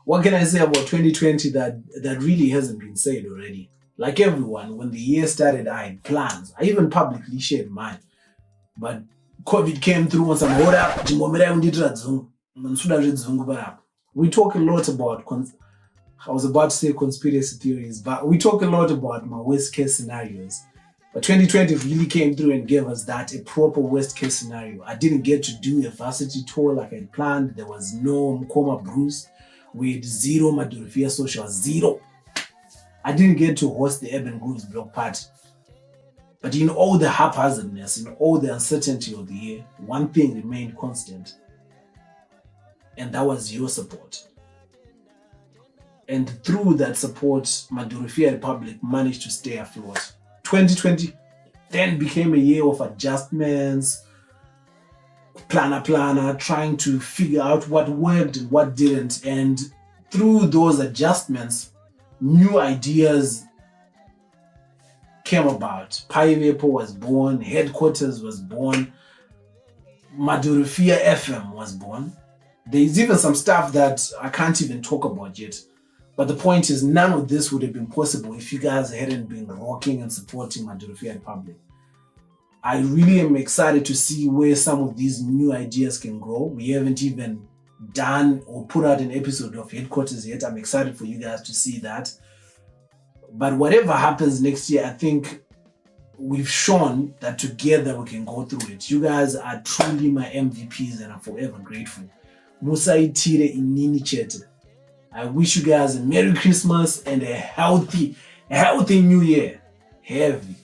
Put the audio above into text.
What can I say about 2020 that really hasn't been said already? Like everyone, when the year started, I had plans. I even publicly shared mine. But COVID came through and said, hold up, we talk a lot about, I was about to say conspiracy theories, but we talk a lot about my worst case scenarios. But 2020 really came through and gave us that, a proper worst case scenario. I didn't get to do a varsity tour like I had planned. There was no Mkoma Bruce. We had zero Madhorofiya social, zero. I didn't get to host the Urban Grooves Block Party. But in all the haphazardness, in all the uncertainty of the year, one thing remained constant. And that was your support. And through that support, Madhorofiya Republic managed to stay afloat. 2020 then became a year of adjustments, planner, trying to figure out what worked and what didn't. And through those adjustments, new ideas came about. Fire was born, Headquarters was born, Madhorofiya FM was born. There's even some stuff that I can't even talk about yet. But the point is, none of this would have been possible if you guys hadn't been rocking and supporting Madhorofiya Republic. I really am excited to see where some of these new ideas can grow. We haven't even done or put out an episode of Headquarters yet. I'm excited for you guys to see that. But whatever happens next year, I think we've shown that together we can go through it. You guys are truly my MVPs and I'm forever grateful. Musa itire inini chete. I wish you guys a Merry Christmas and a healthy New Year. Heavy.